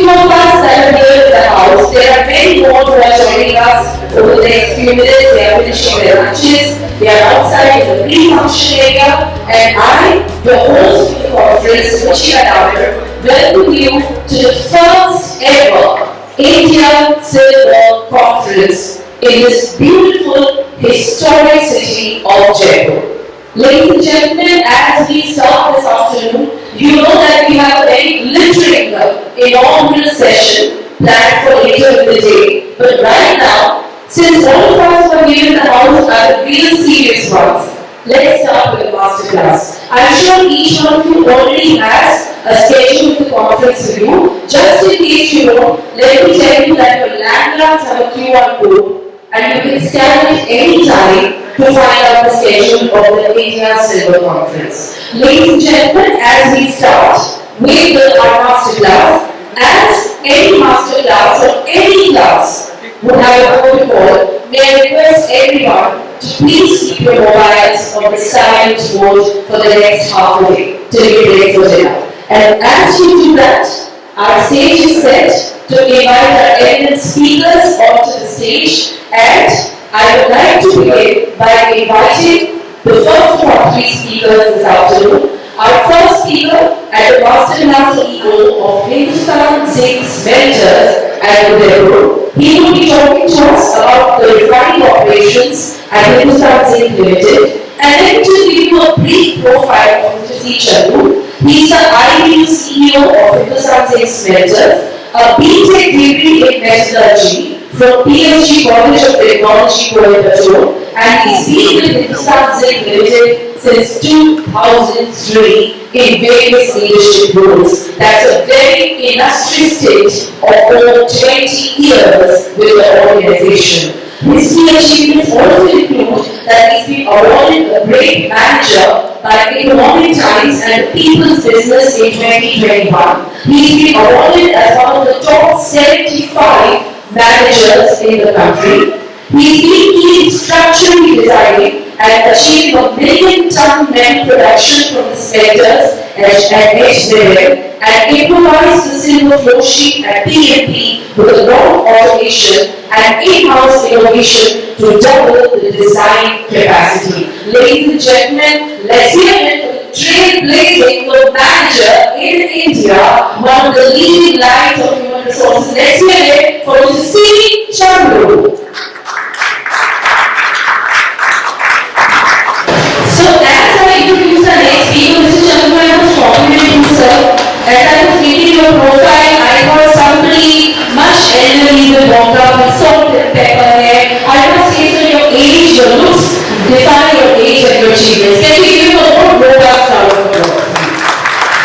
few of us that are here in the house. There are many more who are joining us over the next few minutes. They are finishing their lunches. They are outside in the pre-function area. And I, your host for the conference, Ruchi Adawar, welcome you to the first ever India Silver Conference in this beautiful, historic city of Jaipur. Ladies and gentlemen, as we start this afternoon, you know that we have a very glittering inaugural session planned for later in the day. But right now, since all of us who are here in the house are the real serious ones, let's start with the masterclass. I'm sure each one of you already has a schedule of the conference for you. Just in case you don't, let me tell you that your landlords have a QR code and you can scan it anytime to find out the schedule of the India Silver Conference. Ladies and gentlemen, as we start with our masterclass, as any masterclass or any class would have a protocol, may I request everyone to please keep your mobiles on the silent mode for the next half a day till you get ready for dinner. And as you do that, our stage is set to invite our eminent speakers onto the stage, and I would like to begin by inviting the first of our three speakers this afternoon. Our first speaker and the masterclass CEO of Hindustan Zinc smelters at Jaipur. He will be talking to us about the refining operations at Hindustan Zinc Limited. And let me just give you a brief profile of Mr. Chandru. He is the IBU CEO of Hindustan Zinc smelters, a BTech degree in metallurgy from PSG College of Technology, Goyal, and he's been with Hindustan Zinc Limited since 2003 in various leadership roles. That's a very illustrious stint of over 20 years with the organization. His key achievements also include that he's been awarded a great manager by Economic Times and People's Business in 2021. He's been awarded as one of the top 75 managers in the country. He's been key in structurally designing and achieving a 1 million ton metal production from the smelters at Meridien, and improvised the silver flow sheet at PAMP with a lot of automation and in-house innovation to double the design capacity. Ladies and gentlemen, let's hear it for the trailblazing manager in India, one of the leading lights of human resources. Let's hear it for Mr. Chandru. So as I introduce our next speaker, Mr. Chandru, I was talking to sir. As I was reading your profile, I thought somebody much elderly with walked up with salt and pepper hair. I must say, so your age, your looks define your age and your achievements. Can we give him a more robust round of applause?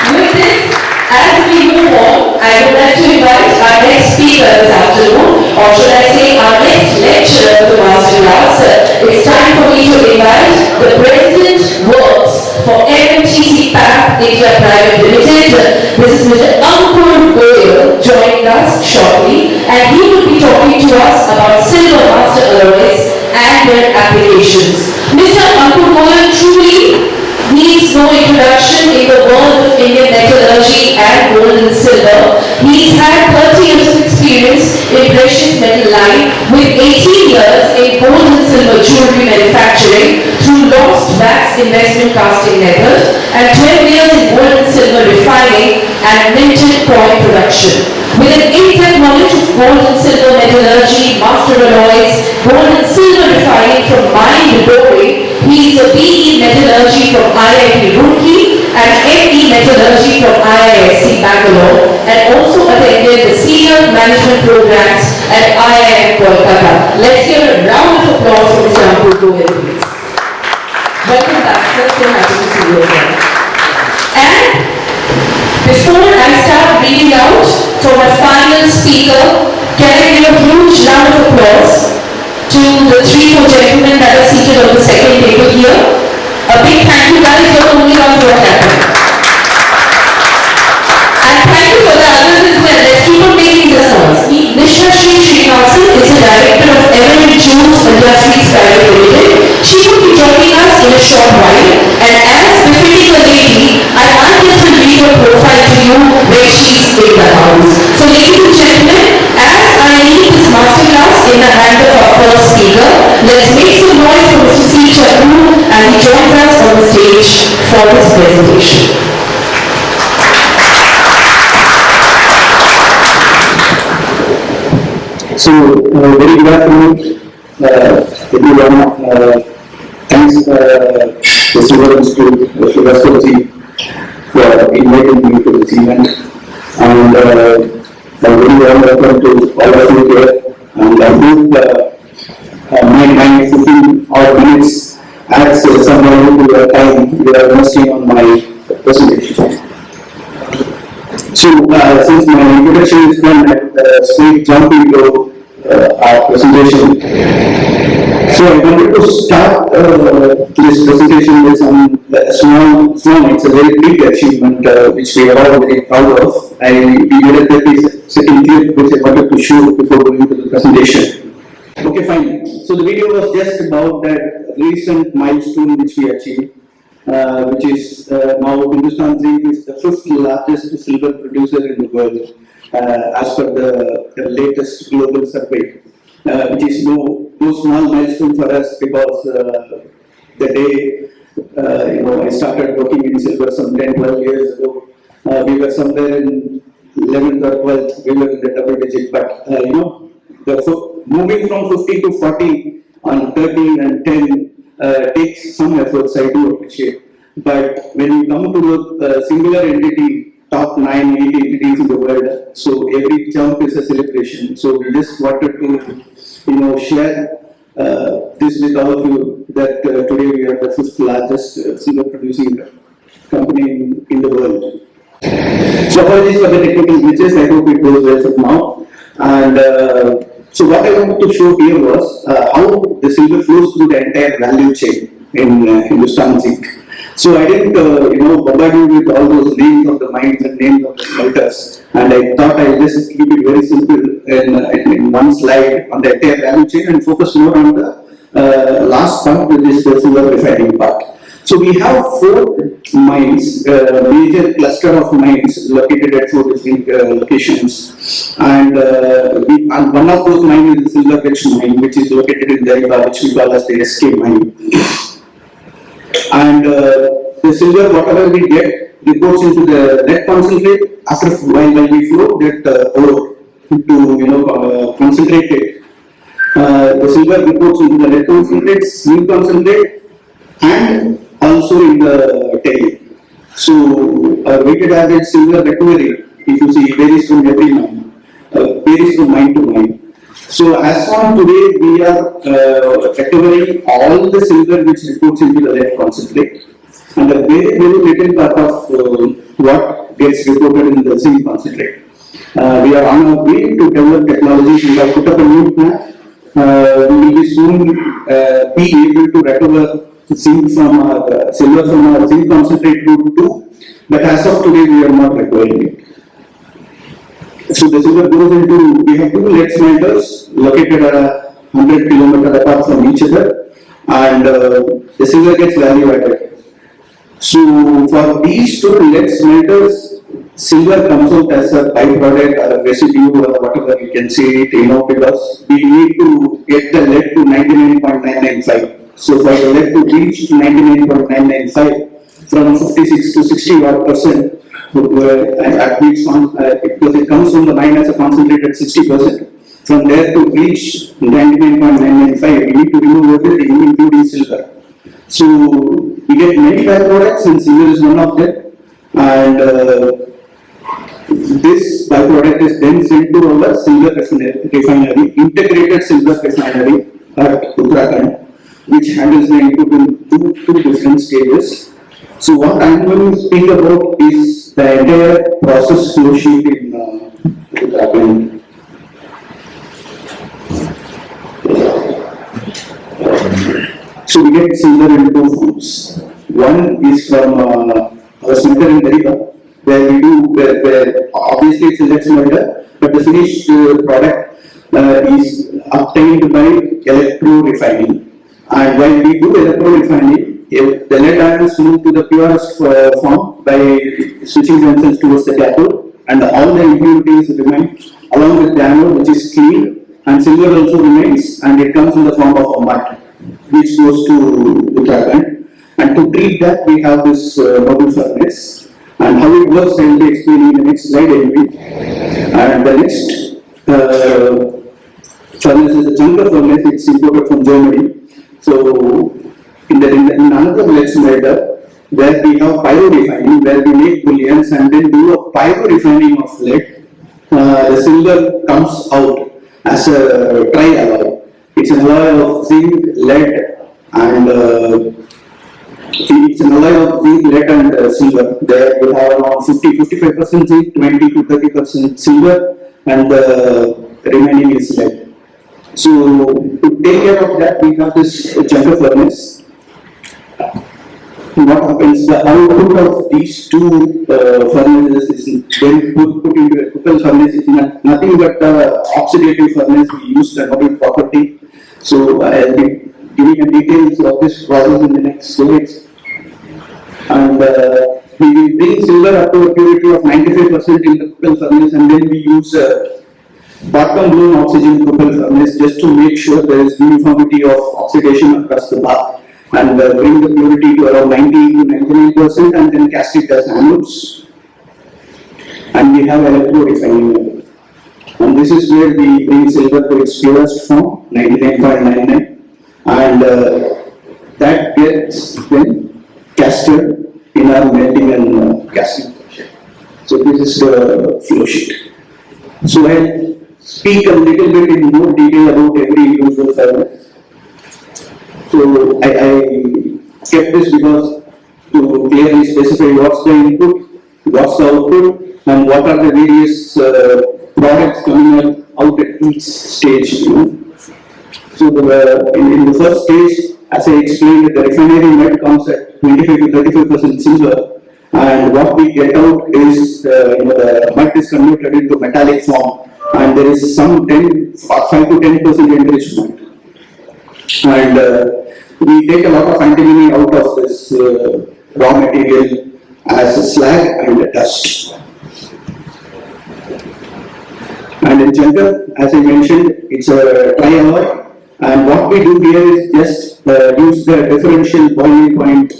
With this, as we move on, I would like to invite our next speaker this afternoon, or should I say our next lecturer to the masterclass. It's time for me to invite the President Works for MMTC PAMP India Private Limited. This is Mr. Ankur Goyal joining us shortly, and he will be talking to us about silver master alloys and their applications. Mr. Ankur Goyal truly needs no introduction in the world of Indian metallurgy and gold and silver. He's had 30 years of experience in precious metal line with 18 years in gold and silver jewelry manufacturing through lost wax investment casting method and 12 years in gold and silver refining and minted coin production. With an in-depth knowledge of gold and silver metallurgy, master alloys, gold and silver refining from mine to Dori, he is a BE metallurgy from IIT Roorkee and ME metallurgy from IISC Bangalore, and also attended the senior management programs at IIM Kolkata. Let's hear a round of applause for Mr. Ankur Goyal, please. Welcome back, sir. So happy to see you again. And before I start reading out for my final speaker, can I give a huge round of applause to the three gentlemen that are seated on the second table here. A big thank you, guys. You're the only ones who are happy. And thank you for the others as well. Let's keep on making this noise. Nishtashri Srinivasan is the director of Industries Private Limited. She will be joining us in a short while. And as befitting a lady, I might just read her profile to you where she's in the house. So ladies for his presentation. So, very good afternoon, everyone. Thanks, the Silver Institute, Srinivasan for inviting me to this event. And a very warm welcome to all of you here. And I hope my 15 odd minutes adds some value to your time you are investing on my presentation. So, since my introduction is done, I'll straight jump into our presentation. So, I wanted to start this presentation with some small, it's a very big achievement which we are all very proud of. We did a 30-second clip which I wanted to show before going to the presentation. Okay, fine. So, the video was just about that recent milestone which we achieved. Which is now Hindustan Zinc is the 5th largest silver producer in the world as per the latest global survey, which is no small milestone for us because the day I started working in silver some 10-12 years ago, we were somewhere in 11th or 12th, we were in the double digit, but moving from 50 to 40 on 13 and 10 takes some efforts, I do appreciate. But when you come to a singular entity, top 9, 8 entities in the world, so every jump is a celebration. So we just wanted to, share this with all of you that today we are the 5th largest silver producing company in the world. So apologies for the technical glitches. I hope it goes well from now. And so what I wanted to show here was how the silver flows through the entire value chain in Hindustan Zinc. So I didn't, bombard you with all those names of the mines and names of the smelters, and I thought I'll just keep it very simple in one slide on the entire value chain and focus more on the last part, which is the silver refining part. So we have 4 mines, major cluster of mines located at 4 different locations, and one of those mines is the silver rich mine, which is located in Jaipur, which we call as the SK mine. And the silver, whatever we get, goes into the lead concentrate. After while we flow that ore to concentrate it, the silver goes into the lead concentrate, zinc concentrate, and also in the tail. So, weighted average silver recovery, if you see, varies from every mine, varies from mine to mine. So, as on today, we are recovering all the silver which reports into the lead concentrate, and a very, very little part of what gets reported in the zinc concentrate. We are on our way to develop technologies. We have put up a new plant. We will be soon be able to recover zinc from our silver from our zinc concentrate route too, but as of today we are not recovering it. So the silver goes into, we have 2 lead smelters located at 100 kilometers apart from each other, and the silver gets value added. So for these 2 lead smelters, silver comes out as a byproduct or a residue or whatever you can say it, because we need to get the lead to 99.995. So for the lead to reach 99.995 from 56 to 60% at which because it comes from the mine as a concentrate at 60%. From there to reach 99.995, we need to remove everything, including silver. So we get many byproducts, and silver is one of them. And this byproduct is then sent to our silver refinery, integrated silver refinery at Uttarakhand, which handles the input in two different stages. So what I am going to speak about is the entire process flow sheet in Uttarakhand. So we get silver in 2 forms. One is from our smelter in Meridien, where we do, where obviously it's a lead smelter, but the finished product is obtained by electrorefining. And while we do electrorefining, the lead ions move to the purest form by switching themselves towards the cathode, and all the impurities remain along with the anode, which is clean, and silver also remains, and it comes in the form of a mud, which goes to Uttarakhand. And to treat that, we have this mobile furnace. And how it works, I will be explaining in the next slide anyway. And the next furnace is the Chandru furnace. It's imported from Germany. So in another slide, where we have pyro refining, where we make bullions and then do a pyro refining of lead. The silver comes out as a tri-alloy. It's an alloy of zinc, lead, and it's an alloy of zinc, lead, and silver. There we have around 55% zinc, 20 to 30% silver, and the remaining is lead. So to take care of that, we have this Chandru furnace. What happens? The output of these two furnaces is then put into a Goyal furnace. Is nothing but the oxidative furnace. We use the noble property. So I'll be giving you details of this process in the next slides. And we will bring silver up to a purity of 95% in the Goyal furnace, and then we use bottom blown oxygen Goyal furnace just to make sure there is uniformity of oxidation across the bath. And bring the purity to around 90 to 99%, and then cast it as anodes. And we have electro-refining. And this is where we bring silver to its purest form, 99.99, and that gets then casted in our melting and casting. So this is the flow sheet. So I'll speak a little bit in more detail about every individual furnace. So I kept this because to clearly specify what's the input, what's the output, and what are the various products coming out at each stage. So in the first stage, as I explained, the refinery net comes at 25 to 35% silver, and what we get out is the mud is converted into metallic form, and there is some 5 to 10% enrichment. And we take a lot of antimony out of this raw material as a slag and a dust. And in Chandru, as I mentioned, it's a tri-alloy, and what we do here is just use the differential boiling point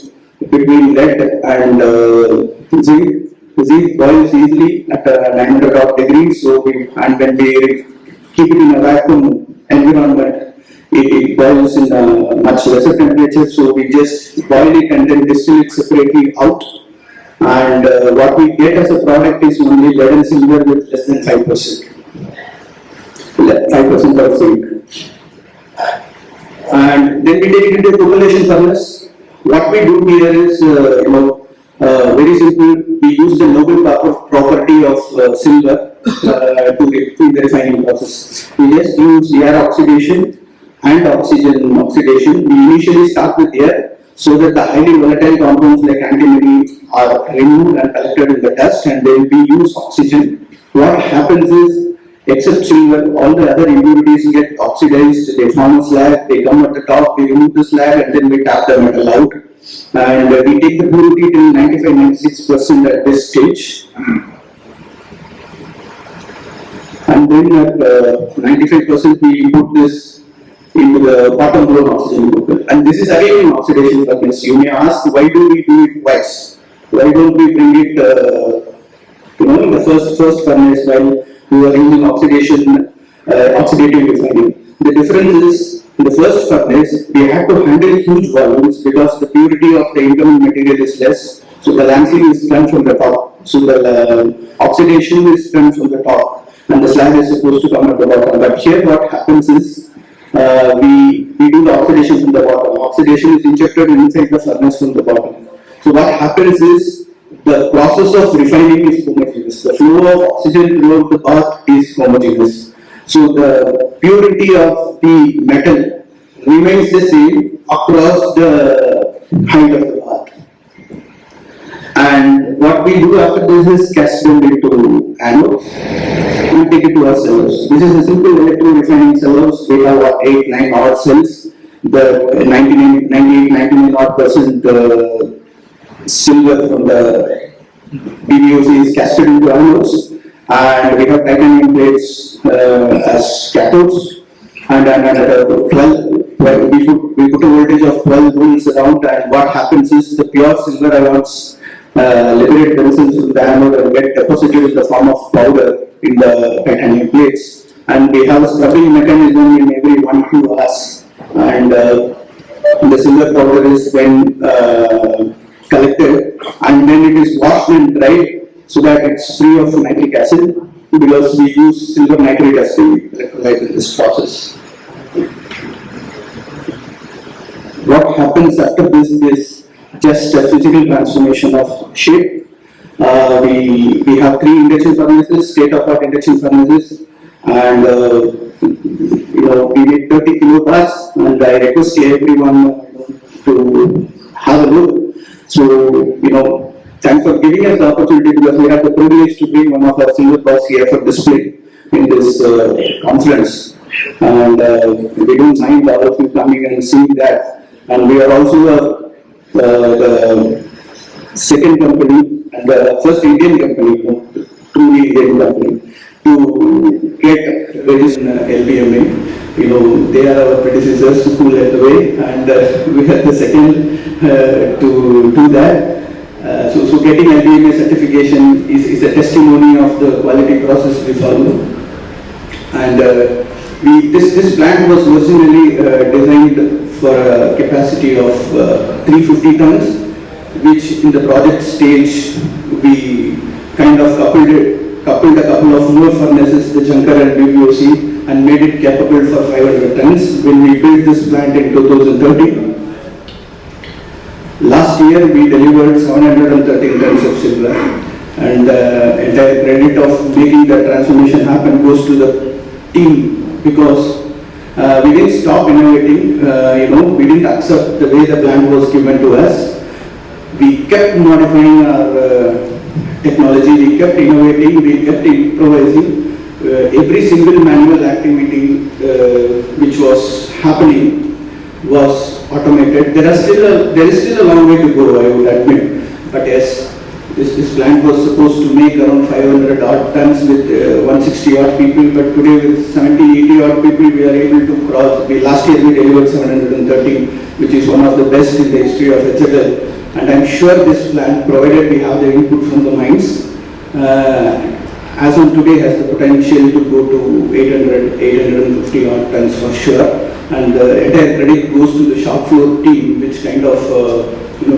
between lead and zinc. The zinc boils easily at 900 odd degrees, so when we keep it in a vacuum environment, it boils in a much lesser temperature, so we just boil it and then distill it separately out. And what we get as a product is only lead and silver with less than 5%. 5% of zinc. And then we take it into a population furnace. What we do here is, very simple. We use the noble property of silver to the refining process. We just use air oxidation and oxygen oxidation. We initially start with air so that the highly volatile compounds like antimony are removed and collected in the dust, and then we use oxygen. What happens is, except silver, all the other impurities get oxidized, they form a slag, they come at the top, we remove the slag, and then we tap the metal out. And we take the purity till 95-96% at this stage. And then at 95% we put this into the bottom blown oxygen group. And this is again an oxidation furnace. You may ask, why do we do it twice? Why don't we bring it in the first furnace while we are using oxidative refining? The difference is, in the first furnace, we had to handle huge volumes because the purity of the incoming material is less. So the lancing is done from the top. So the oxidation is done from the top, and the slag is supposed to come at the bottom. But here what happens is, we do the oxidation from the bottom. Oxidation is injected inside the furnace from the bottom. So what happens is, the process of refining is homogeneous. The flow of oxygen throughout the bath is homogeneous. So the purity of the metal remains the same across the height of the bath. And what we do after this is cast them into anodes and take it to our cellars. This is a simple electro-refining cellars. We have 8-9 odd cells. The 99 odd percent silver from the PVOC is casted into anodes, and we have titanium plates as cathodes, and 12 we put a voltage of 12 volts around, and what happens is the pure silver ions liberate themselves from the anode and get deposited in the form of powder in the titanium plates. And we have a scrubbing mechanism in every 1-2 hours. And the silver powder is then collected, and then it is washed and dried so that it's free of nitric acid, because we use silver nitrate as the electrolyte in this process. What happens after this is just a physical transformation of shape. We have 3 induction furnaces, state-of-the-art induction furnaces, and we make 30 kilobars, and I request everyone to have a look. So, thanks for giving us the opportunity, because we have the privilege to bring one of our silver bars here for display in this conference. And we don't mind all of you coming and seeing that. And we are also the second company and the first Indian company, truly Indian company, to get registered in LBMA. They are our predecessors who led the way, and we are the second to do that. So getting LBMA certification is a testimony of the quality process we follow. And this plant was originally designed for a capacity of 350 tons, which in the project stage we kind of coupled a couple of more furnaces, the Junker and BPOC, and made it capable for 500 tons when we built this plant in 2013. Last year we delivered 713 tons of silver, and the entire credit of making that transformation happen goes to the team, because we didn't stop innovating. We didn't accept the way the plant was given to us. We kept modifying our technology, we kept innovating, we kept improvising. Every single manual activity which was happening was automated. There is still a long way to go, I would admit. But yes, this plant was supposed to make around 500 odd tons with 160 odd people, but today with 70, 80 odd people we are able to cross. Last year we delivered 713, which is one of the best in the history of HZL. And I'm sure this plant, provided we have the input from the mines, as of today has the potential to go to 850 odd tons for sure. And the entire credit goes to the shop floor team, which kind of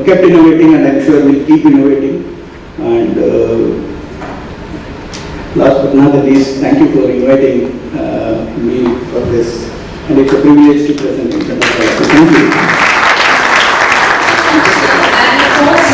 kept innovating, and I'm sure will keep innovating. And last but not the least, thank you for inviting me for this, and it's a privilege to present in front of you. So thank you. And of course,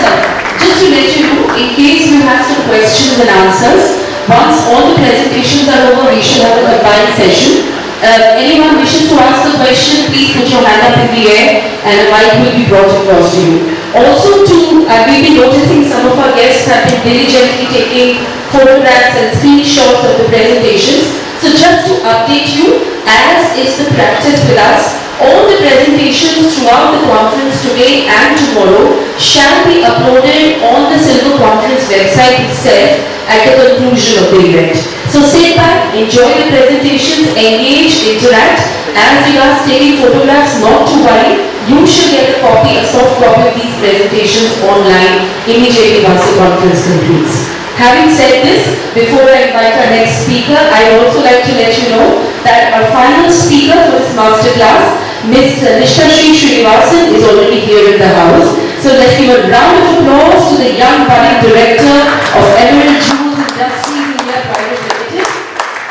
just to let you know, in case you have some questions and answers, once all the presentations are over, we should have a combined session. Anyone wishes to ask a question, please put your hand up in the air and a mic will be brought across to you. Also, we've been noticing some of our guests have been diligently taking photographs and screenshots of the presentations. So just to update you, as is the practice with us, all the presentations throughout the conference today and tomorrow shall be uploaded on the Silver Conference website itself at the conclusion of the event. So sit back, enjoy the presentations, engage, interact. As regards taking photographs, not to worry, you should get a soft copy of these presentations online immediately once the conference concludes. Having said this, before I invite our next speaker, I would also like to let you know that our final speaker for this masterclass, Mr. Nishtashri Srinivasan, is already here in the house. So let's give a round of applause to the young budding director of Emerald Jewels Industries India Private Limited.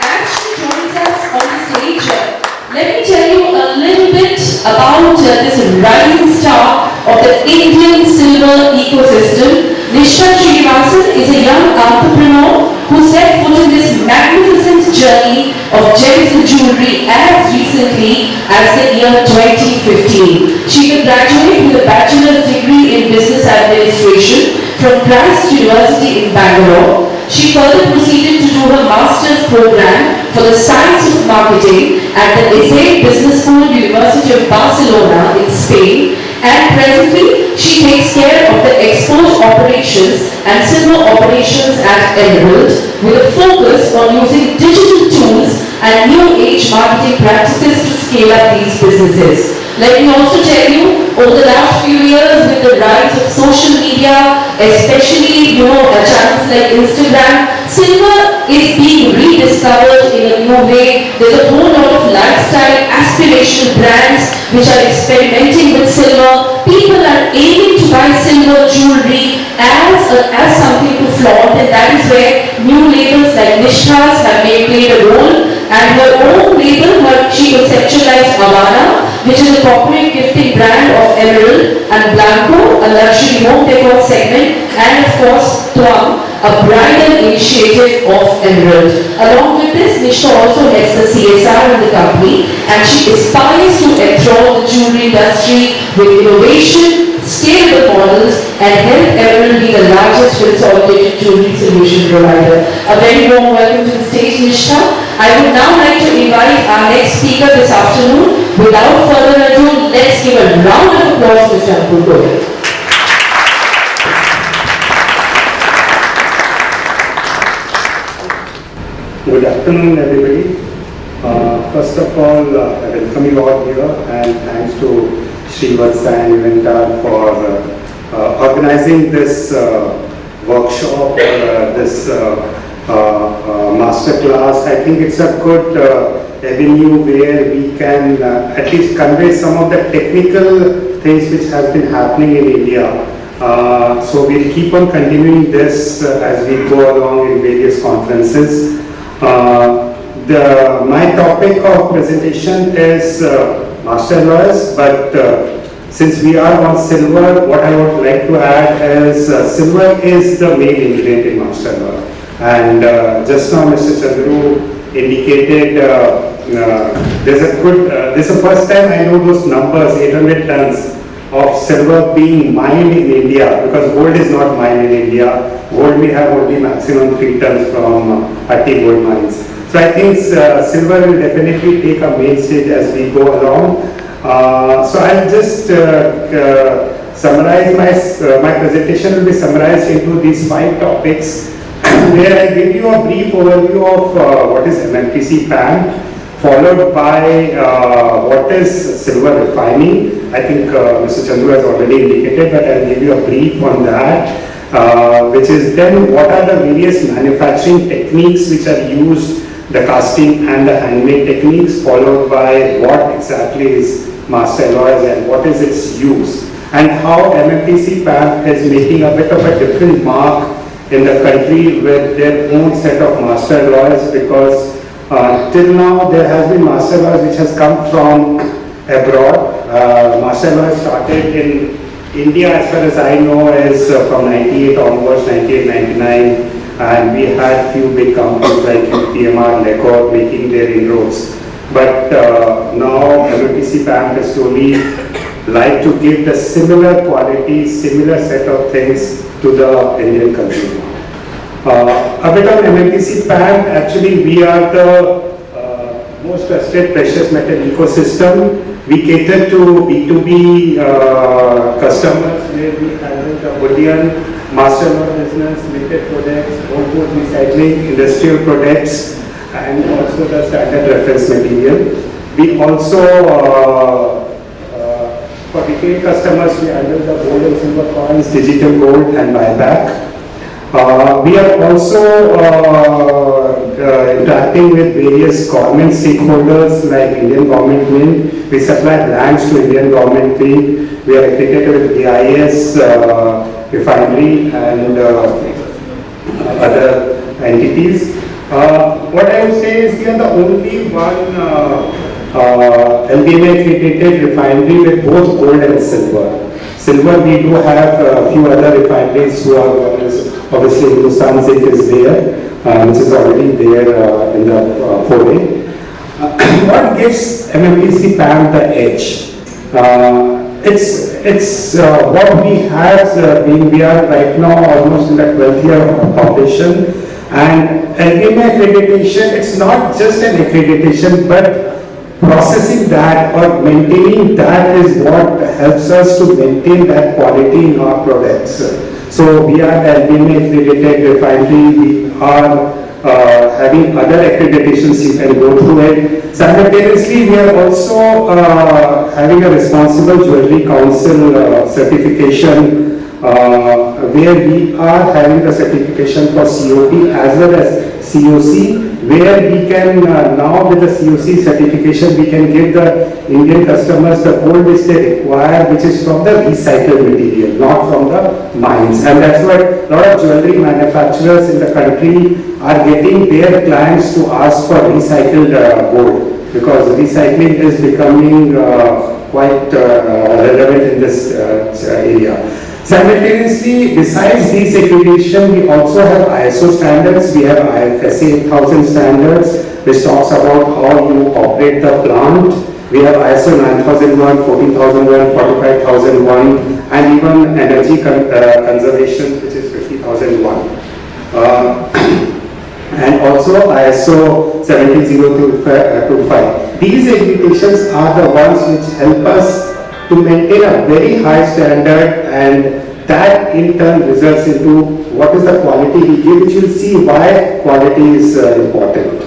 As she joins us on the stage, let me tell you a little bit about this rising star of the Indian silver ecosystem. Nishtashri Srinivasan is a young entrepreneur who set foot in this magnificent journey of gems and jewelry as recently as the year 2015. She is a graduate with a bachelor's degree in business administration from Christ University in Bangalore. She further proceeded to do her master's program for the science of marketing at the ISC Business School, University of Barcelona in Spain, and presently she takes care of the export operations and silver operations at Emerald with a focus on using digital tools and new age marketing practices to scale up these businesses. Let me also tell you, over the last few years with the rise of social media, especially, channels like Instagram, silver is being rediscovered in a new way. There's a whole lot of lifestyle, aspirational brands which are experimenting with silver. People are aiming to buy silver jewelry as something to flaunt, and that is where new labels like Nishtashri have played a role. And her own label, she conceptualized Havana, which is a corporate gifting brand of emerald, and Blanco, a luxury home decor segment, and of course, Tuam, a bridal initiative of emerald. Along with this, Nishtha also heads the CSR in the company, and she aspires to enthrall the jewelry industry with innovation, scalable models, and help emerald be the largest consolidated jewelry solution provider. A very warm welcome to the stage, Nishtha. I would now like to invite our next speaker this afternoon. Without further ado, let's give a round of applause to Mr. Ankur Goyal. Good afternoon, everybody. First of all, I welcome you all here, and thanks to Srinivasan and Eventar for organizing this workshop, this master class. I think it's a good avenue where we can at least convey some of the technical things which have been happening in India. So we'll keep on continuing this as we go along in various conferences. My topic of presentation is master alloys, but since we are on silver, what I would like to add is silver is the main ingredient in master alloy. And just now Mr. Chandru indicated this is the first time I know those numbers, 800 tons of silver being mined in India, because gold is not mined in India. Gold we have only maximum 3 tons from Atti gold mines. So I think silver will definitely take a main stage as we go along. So I'll just summarize my presentation will be summarized into these 5 topics, where I give you a brief overview of what is MMTC PAMP, followed by what is silver refining. I think Mr. Chandru has already indicated, but I'll give you a brief on that, which is then what are the various manufacturing techniques which are used, the casting and the handmade techniques, followed by what exactly is master alloys and what is its use, and how MMTC PAMP is making a bit of a different mark in the country with their own set of master alloys, because till now there has been master alloys which has come from abroad. Master alloys started in India, as far as I know, is from 98 onwards, 98, 99, and we had few big companies like PMR, Lecor making their inroads. But now MMTC PAMP is slowly like to give the similar quality, similar set of things to the Indian consumer. A bit on MMTC PAMP, actually we are the most trusted precious metal ecosystem. We cater to B2B customers, where we handle the bullion, master alloy business, limited products, old recycling, industrial products, and also the standard reference material. We also, for retail customers, we handle the gold and silver coins, digital gold, and buyback. We are also interacting with various government stakeholders like Indian Government Mint. We supply blanks to Indian Government Mint. We are accredited with BIS, refinery, and other entities. What I would say is we are the only one LBMA accredited refinery with both gold and silver. Silver, we do have a few other refineries who are, obviously Hindustan Zinc is there, which is already there in the foray. What gives MMTC PAMP the edge? It's what we have been, we are right now almost in the 12th year of operation, and LBMA accreditation, it's not just an accreditation, but processing that or maintaining that is what helps us to maintain that quality in our products. So we are LBMA accredited refinery, we are having other accreditations, you can go through it. Simultaneously, we are also having a Responsible Jewelry Council certification, where we are having the certification for COP as well as COC, where we can now with the COC certification, we can give the Indian customers the gold which they require, which is from the recycled material, not from the mines. And that's what a lot of jewelry manufacturers in the country are getting their clients to ask for recycled gold, because recycling is becoming quite relevant in this area. Simultaneously, besides these accreditation, we also have ISO standards. We have ISC 8000 standards, which talks about how you operate the plant. We have ISO 9001, 14001, 45001, and even energy conservation, which is 50001. And also ISO 17025. These accreditations are the ones which help us to maintain a very high standard, and that in turn results into what is the quality we give, which you'll see why quality is important.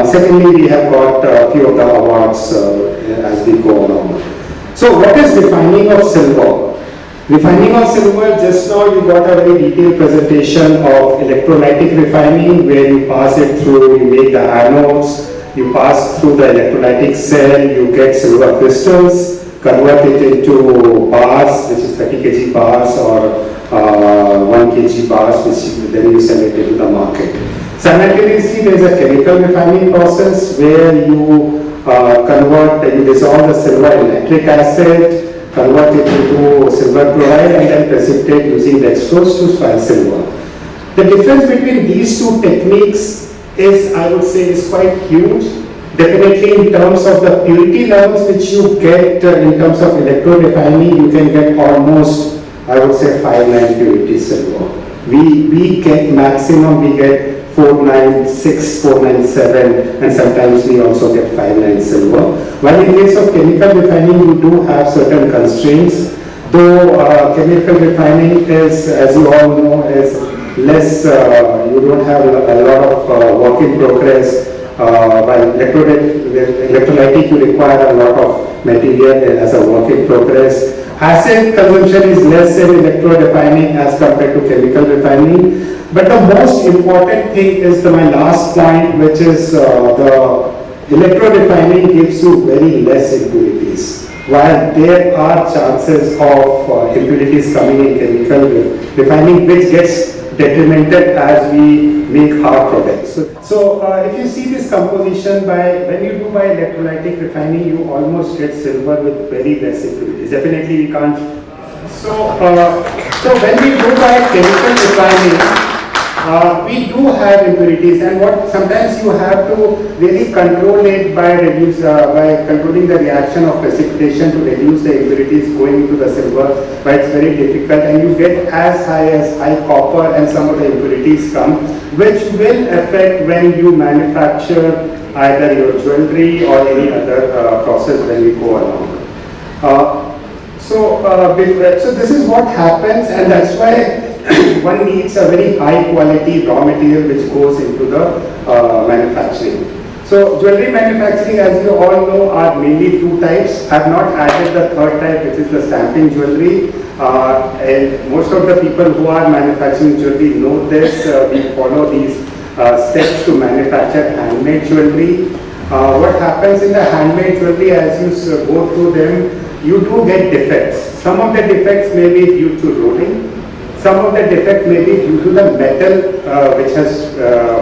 Secondly, we have got a few of the awards as we go along. So what is refining of silver? Refining of silver, just now you got a very detailed presentation of electrolytic refining, where you pass it through, you make the anodes, you pass through the electrolytic cell, you get silver crystals, convert it into bars, which is 30 kg bars or 1 kg bars, which then you sell it into the market. Simultaneously, there is a chemical refining process where you you dissolve the silver in lactic acid, convert it into silver chloride, and then precipitate using dextrose to spine silver. The difference between these two techniques is, I would say, is quite huge. Definitely in terms of the purity levels which you get in terms of electro refining, you can get almost, I would say, 5-9 purity silver. We get maximum, we get 496, 497, and sometimes we also get 59 silver. While in case of chemical refining, you do have certain constraints, though chemical refining is, as you all know, is less, you don't have a lot of work in progress. While electrolytic, you require a lot of material as a work in progress. Acid consumption is less in electro refining as compared to chemical refining. But the most important thing is my last point, which is the electro refining gives you very less impurities. While there are chances of impurities coming in chemical refining, which gets detrimental as we make hard products. So if you see this composition, when you do by electrolytic refining, you almost get silver with very less impurities. Definitely we can't. So when we do by chemical refining, we do have impurities, and what sometimes you have to really control it by controlling the reaction of precipitation to reduce the impurities going into the silver, but it's very difficult, and you get as high copper, and some of the impurities come, which will affect when you manufacture either your jewelry or any other process when we go along. So this is what happens, and that's why one needs a very high quality raw material which goes into the manufacturing. So jewelry manufacturing, as you all know, are mainly two types. I have not added the third type, which is the stamping jewelry. And most of the people who are manufacturing jewelry know this. We follow these steps to manufacture handmade jewelry. What happens in the handmade jewelry, as you go through them, you do get defects. Some of the defects may be due to rolling. Some of the defect may be due to the metal which has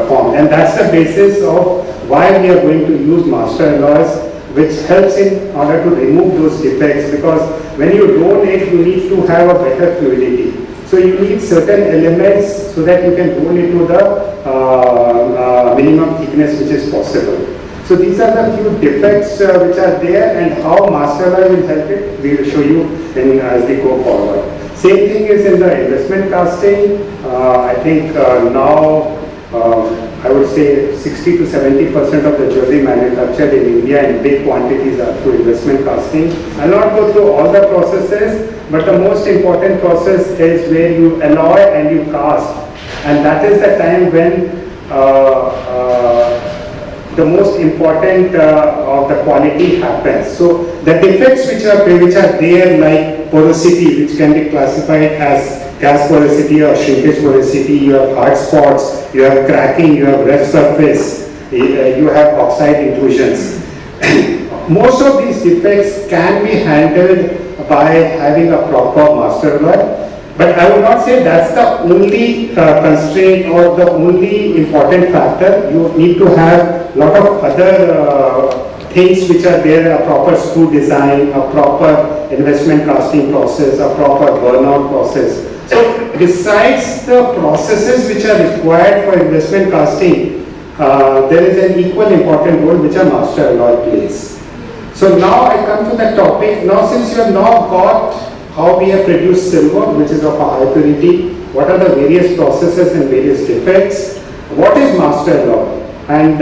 formed, and that's the basis of why we are going to use master alloys, which helps in order to remove those defects, because when you roll it, you need to have a better fluidity. So you need certain elements so that you can roll it to the minimum thickness which is possible. So these are the few defects which are there, and how master alloy will help it, we will show you as we go forward. Same thing is in the investment casting. I think now I would say 60 to 70% of the jewelry manufactured in India in big quantities are through investment casting. I'll not go through all the processes, but the most important process is where you alloy and you cast, and that is the time when the most important of the quality happens. So the defects which are there, like porosity, which can be classified as gas porosity or shrinkage porosity, you have hard spots, you have cracking, you have rough surface, you have oxide intrusions. Most of these defects can be handled by having a proper master alloy. But I would not say that's the only constraint or the only important factor. You need to have a lot of other things which are there, a proper screw design, a proper investment casting process, a proper burnout process. So besides the processes which are required for investment casting, there is an equal important role which a master alloy plays. So now I come to the topic. Now since you have now got how we have produced silver, which is of a high purity, what are the various processes and various defects, what is master alloy? And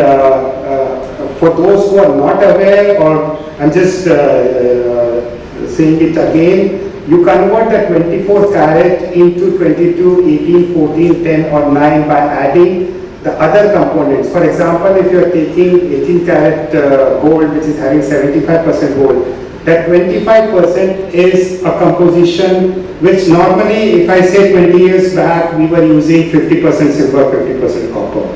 for those who are not aware, or I'm just saying it again, you convert the 24 carat into 22, 18, 14, 10 or 9 by adding the other components. For example, if you are taking 18 carat gold, which is having 75% gold, that 25% is a composition which normally, if I say 20 years back, we were using 50% silver, 50% copper.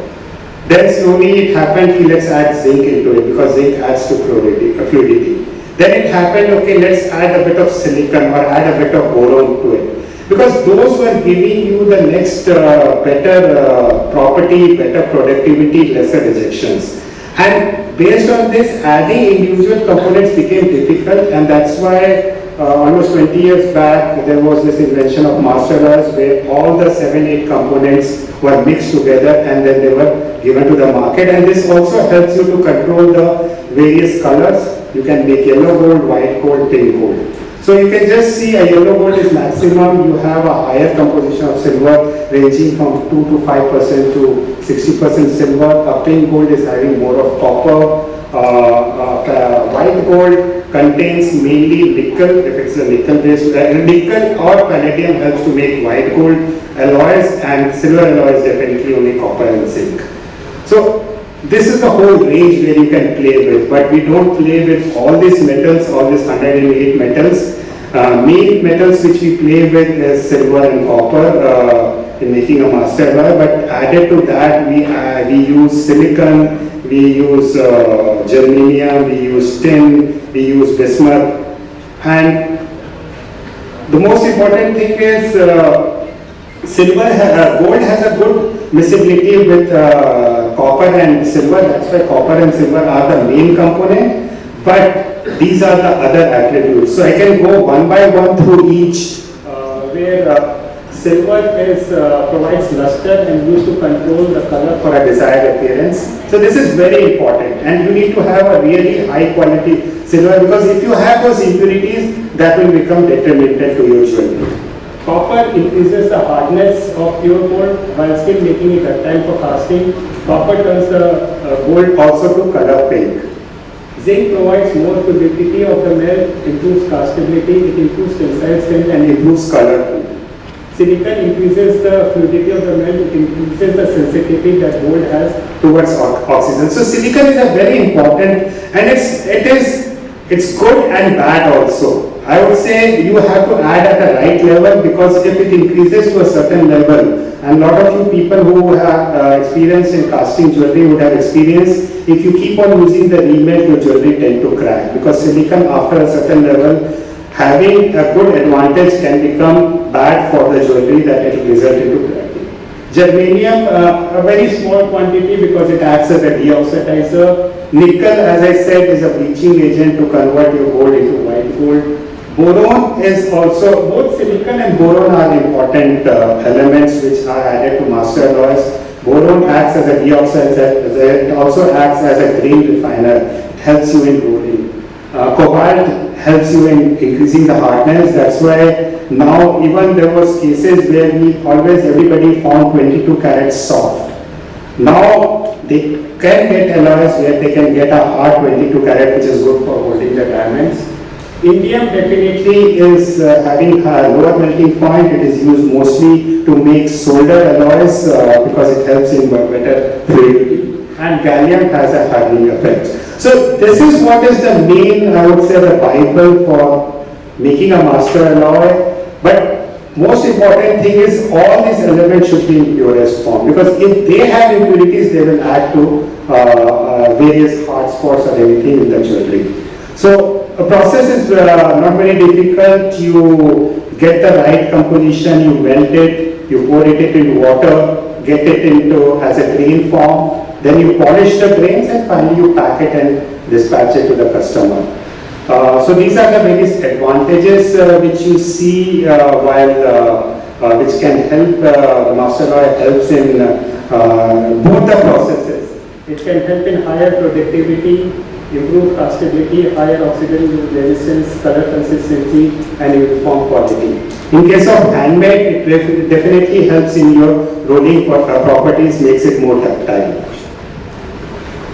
Then slowly it happened, let's add zinc into it because zinc adds to fluidity. Then it happened, okay, let's add a bit of silicon or add a bit of boron to it. Because those were giving you the next better property, better productivity, lesser rejections. And based on this, adding individual components became difficult, and that's why almost 20 years back there was this invention of master alloys where all the 7-8 components were mixed together and then they were given to the market. And this also helps you to control the various colors. You can make yellow gold, white gold, tin gold. So you can just see a yellow gold is maximum, you have a higher composition of silver ranging from 2 to 5% to 60% silver. A pink gold is having more of copper. White gold contains mainly nickel, if it's a nickel based, nickel or palladium helps to make white gold alloys, and silver alloys definitely only copper and zinc. So this is the whole range where you can play with, but we don't play with all these metals, all these 108 metals. Main metals which we play with is silver and copper in making a master alloy, but added to that we use silicon, we use germanium, we use tin, we use bismuth. And the most important thing is gold has a good miscibility with copper and silver. That's why copper and silver are the main component, but these are the other attributes. So I can go one by one through each, where silver provides luster and used to control the color for a desired appearance. So this is very important, and you need to have a really high quality silver, because if you have those impurities, that will become detrimental to your jewelry. Copper increases the hardness of pure gold while still making it ductile for casting. Copper turns the gold also to color pink. Zinc provides more fluidity of the melt, improves castability, it improves tensile strength and improves color. Silicon increases the fluidity of the melt, it increases the sensitivity that gold has towards oxygen. So silicon is a very important, and it's good and bad also. I would say you have to add at the right level, because if it increases to a certain level, and a lot of you people who have experience in casting jewelry would have experienced, if you keep on using the remelt, your jewelry tend to crack, because silicon after a certain level, having a good advantage can become bad for the jewelry, that it will result into cracking. Germanium, a very small quantity because it acts as a deoxidizer. Nickel, as I said, is a bleaching agent to convert your gold into white gold. Boron is also, both silicon and boron are important elements which are added to master alloys. Boron acts as a deoxidizer, it also acts as a grain refiner, it helps you in rolling. Cobalt helps you in increasing the hardness, that's why now even there was cases where everybody found 22 carat soft. Now they can get alloys where they can get a hard 22 carat, which is good for holding the diamonds. Indium definitely is having a lower melting point. It is used mostly to make solder alloys because it helps in better fluidity. And gallium has a hardening effect. So this is what is the main, I would say, the Bible for making a master alloy. But most important thing is all these elements should be in purest form, because if they have impurities, they will add to various hard spots or anything in the jewelry. So the process is not very difficult. You get the right composition, you melt it, you pour it into water, get it into as a grain form, then you polish the grains, and finally you pack it and dispatch it to the customer. So these are the various advantages which you see which can help, the master alloy helps in both the processes. It can help in higher productivity, improve castability, higher oxidation resistance, color consistency, and uniform quality. In case of handmade, it definitely helps in your rolling properties, makes it more ductile.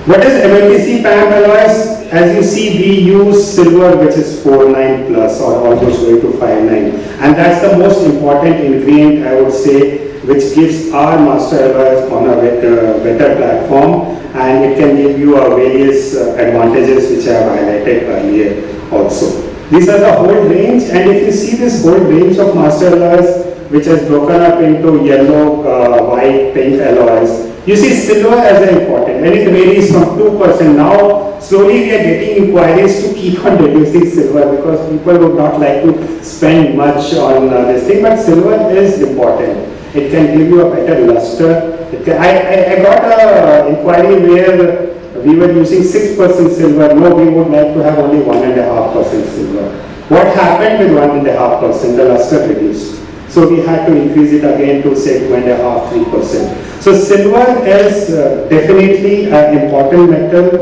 What is MMTC PAMP alloys? As you see, we use silver, which is 4.9 plus, or almost going to 5.9, and that's the most important ingredient, I would say, which gives our master alloys on a better platform, and it can give you various advantages which I have highlighted earlier also. These are the whole range, and if you see this whole range of master alloys, which is broken up into yellow, white, pink alloys, you see silver as an important, and it varies from 2%. Now, slowly we are getting inquiries to keep on reducing silver, because people would not like to spend much on this thing, but silver is important. It can give you a better luster. I got an inquiry where we were using 6% silver. No, we would like to have only 1.5% silver. What happened with 1.5%? The luster reduced. So we had to increase it again to say 2.5%, 3%. So silver is definitely an important metal,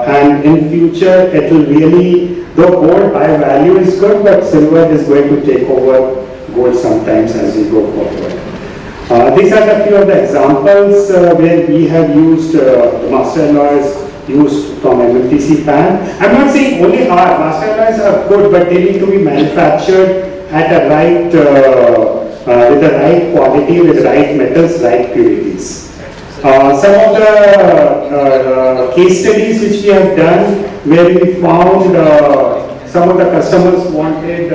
and in future it will really, though gold by value is good, but silver is going to take over gold sometimes as we go forward. These are the few of the examples where we have used the master alloys used from MMTC PAMP. I'm not saying only our master alloys are good, but they need to be manufactured at a right, with the right quality, with right metals, right purities. Some of the case studies which we have done, where we found some of the customers wanted,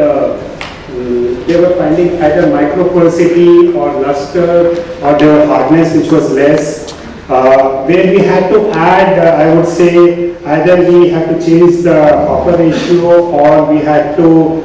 they were finding either microporosity or luster or their hardness which was less, where we had to add, I would say, either we had to change the copper ratio, or we had to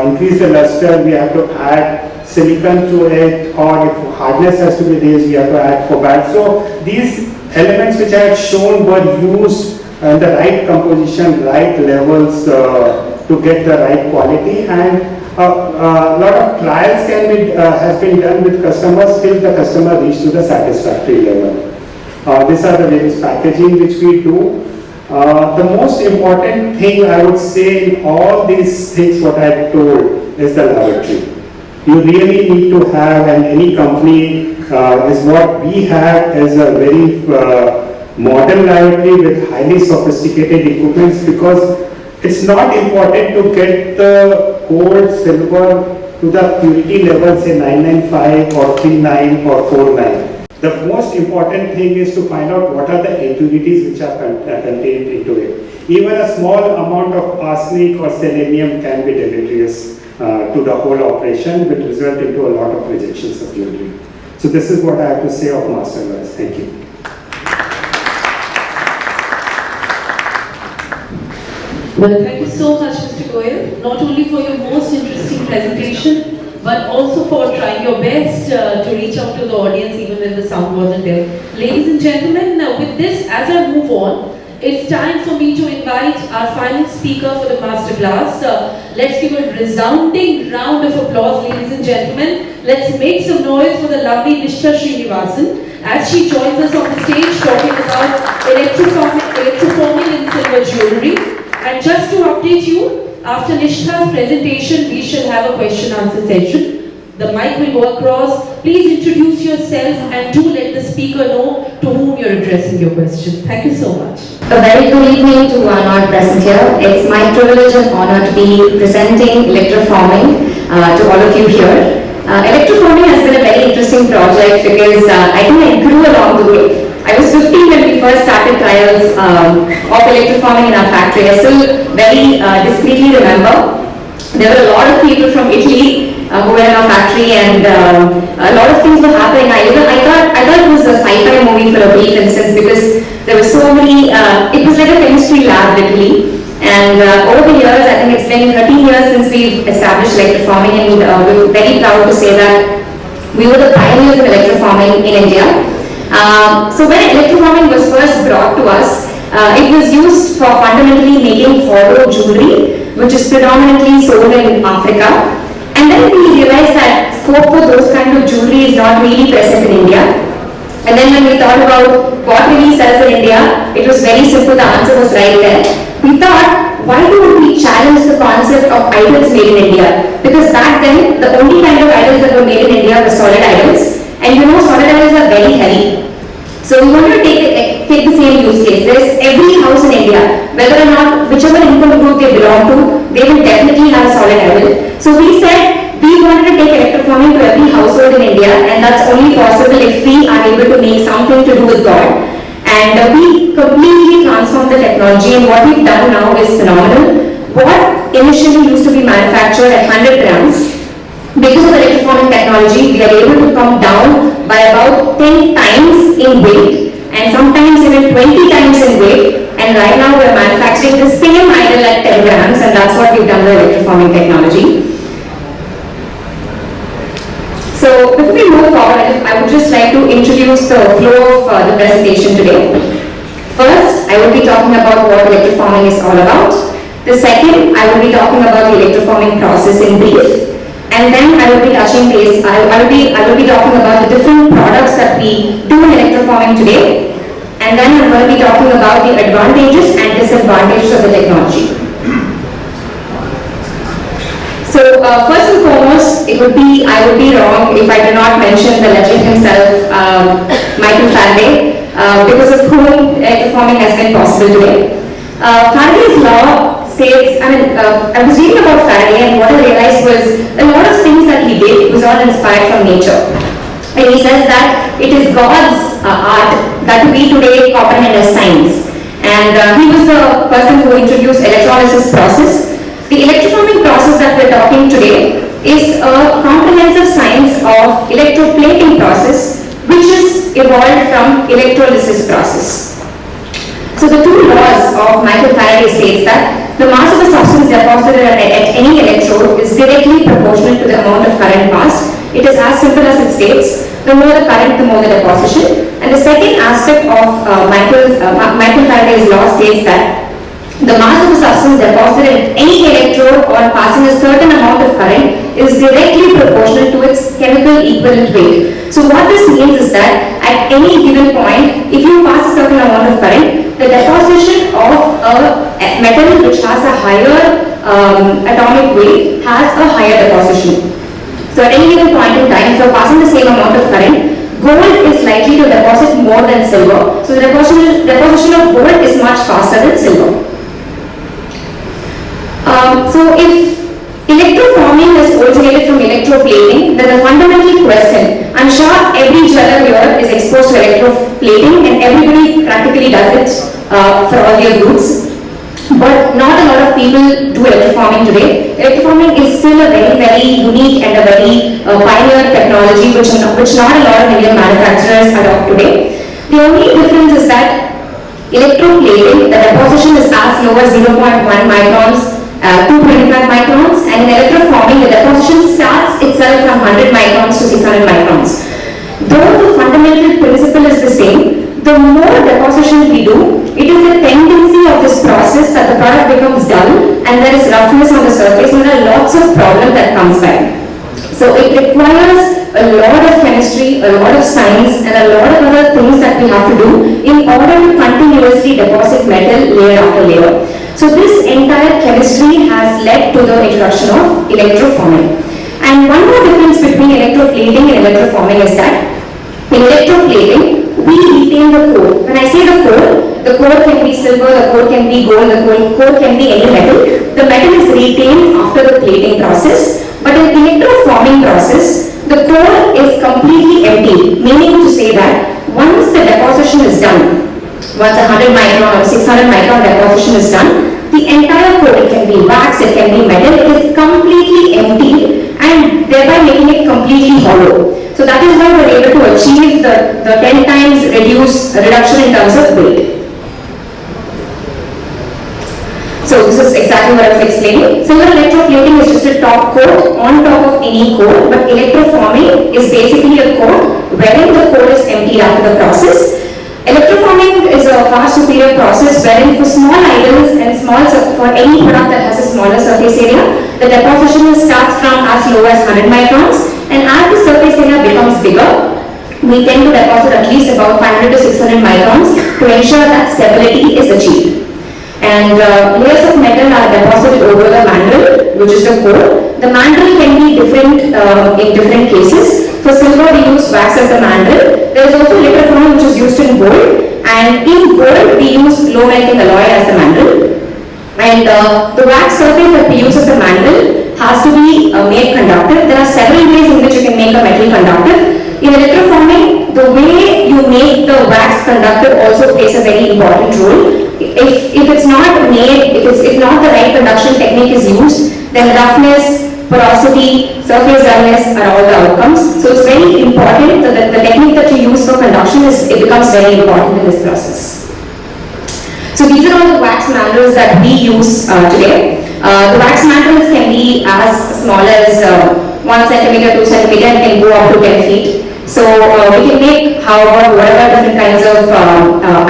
increase the luster, we have to add silicon to it, or if hardness has to be raised, we have to add cobalt. So these elements which I had shown were used in the right composition, right levels to get the right quality, and a lot of trials has been done with customers till the customer reached to the satisfactory level. These are the various packaging which we do. The most important thing I would say in all these things what I told is the laboratory. You really need to have, and any company is what we have, is a very modern laboratory with highly sophisticated equipments, because it's not important to get the gold, silver to the purity level, say 995 or 39 or 49. The most important thing is to find out what are the impurities which are contained into it. Even a small amount of arsenic or selenium can be deleterious to the whole operation, which result into a lot of rejections of jewelry. So this is what I have to say of master alloys. Thank you. Well, thank you so much, Mr. Goyal, not only for your most interesting presentation, but also for trying your best to reach out to the audience even when the sound wasn't there. Ladies and gentlemen, with this, as I move on, it's time for me to invite our final speaker for the masterclass. Let's give a resounding round of applause, ladies and gentlemen. Let's make some noise for the lovely Srinivasan as she joins us on the stage talking about electroforming in silver jewelry. And just to update you, after Nishtashri's presentation, we shall have a question-answer session. The mic will go across. Please introduce yourself and do let the speaker know to whom you're addressing your question. Thank you so much. A very good evening to our not present here. It's my privilege and honor to be presenting Electroforming to all of you here. Electroforming has been a very interesting project because I think I grew along the way. I was 15 when we first started trials of electroforming in our factory. I still very distinctly remember there were a lot of people from Italy who were in our factory, and a lot of things were happening. I thought it was a sci-fi movie for a brief instance because there were so many. It was like a chemistry lab literally. And over the years, I think it's been 13 years since we've established electroforming, and we're very proud to say that we were the pioneers of electroforming in India. So when electroforming was first brought to us, it was used for fundamentally making hollow jewelry, which is predominantly sold in Africa. And then we realized that scope for those kind of jewelry is not really present in India. And then when we thought about what really sells in India, it was very simple, the answer was right there. We thought, why don't we challenge the concept of idols made in India? Because back then, the only kind of idols that were made in India were solid idols. And you know, solid idols are very heavy. So we wanted to take the same use case. There is every house in India, whether or not, whichever income group they belong to, they will definitely have a solid idol. So we said, we wanted to take electroforming to every household in India, and that's only possible if we are able to make something to do with God. And we completely transformed the technology, and what we've done now is phenomenal. What initially used to be manufactured at 100 grams, because of the electroforming technology, we are able to come down by about 10 times in weight, and sometimes even 20 times in weight. And right now we are manufacturing the same idol at 10 grams, and that's what we've done with electroforming technology. So before we move forward, I would just like to introduce the flow of the presentation today. First, I will be talking about what electroforming is all about. The second, I will be talking about the electroforming process in brief. And then I will be touching base, I will be talking about the different products that we do in electroforming today. And then I'm going to be talking about the advantages and disadvantages of the technology. So first and foremost, I would be wrong if I do not mention the legend himself, Michael Faraday, because of whom electroforming has been possible today. Faraday's law states, I was reading about Faraday, and what I realized was a lot of things that he did was all inspired from nature. And he says that it is God's art that we today comprehend as science. And he was the person who introduced electrolysis process. The electroforming process that we're talking today is a comprehensive science of electroplating process, which is evolved from electrolysis process. So the two laws of Michael Faraday states that the mass of a substance deposited at any electrode is directly proportional to the amount of current passed. It is as simple as it states. The more the current, the more the deposition. And the second aspect of Michael Faraday's law states that the mass of a substance deposited at any electrode or passing a certain amount of current is directly proportional to its chemical equivalent weight. So what this means is that at any given point, if you pass a certain amount of current, the deposition of a metal which has a higher atomic weight has a higher deposition. So at any given point in time, if you're passing the same amount of current, gold is likely to deposit more than silver. So the deposition of gold is much faster than silver. So if electroforming is originated from electroplating, then the fundamental question, I'm sure every jeweler here is exposed to electroplating, and everybody practically does it for all their goods. But not a lot of people do electroforming today. Electroforming is still a very, very unique and a very pioneer technology which not a lot of Indian manufacturers adopt today. The only difference is that electroplating, the deposition is as low as 0.1 microns to 25 microns, and in electroforming, the deposition starts itself from 100 microns to 600 microns. Though the fundamental principle is the same, the more deposition we do, it is the tendency of this process that the product becomes dull and there is roughness on the surface, and there are lots of problems that comes by. So it requires a lot of chemistry, a lot of science, and a lot of other things that we have to do in order to continuously deposit metal layer after layer. So this entire chemistry has led to the introduction of electroforming. And one more difference between electroplating and electroforming is that in electroplating, we retain the core. When I say the core can be silver, the core can be gold, the core can be any metal. The metal is retained after the plating process. But in electroforming process, the core is completely empty, meaning to say that once the deposition is done, once 100 micron or 600 micron deposition is done, the entire core, it can be wax, it can be metal, it is completely empty and thereby making it completely hollow. So that is why we are able to achieve the 10 times reduction in terms of weight. So this is exactly what I was explaining. Silver electroplating is just a top coat on top of any core, but electroforming is basically a coat wherein the core is emptied after the process. Electroforming is a far superior process wherein for small items and for any product that has a smaller surface area, the deposition starts from as low as 100 microns, and as the surface area becomes bigger, we tend to deposit at least about 500 to 600 microns to ensure that stability is achieved. And layers of metal are deposited over the mandrel, which is the core. The mandrel can be different in different cases. For silver, we use wax as the mandrel. There is also electroforming, which is used in gold. And in gold, we use low melting alloy as the mandrel. And the wax surface that we use as the mandrel has to be made conductive. There are several ways in which you can make a metal conductive. In electroforming, the way you make the wax conductive also plays a very important role. If it's not made, if not the right conduction technique is used, then roughness, porosity, surface dullness are all the outcomes. So it's very important that the technique that you use for conduction it becomes very important in this process. So these are all the wax mandrels that we use today. The wax mandrels can be as small as 1 centimeter, 2 centimeter, and can go up to 10 feet. So we can make whatever different kinds of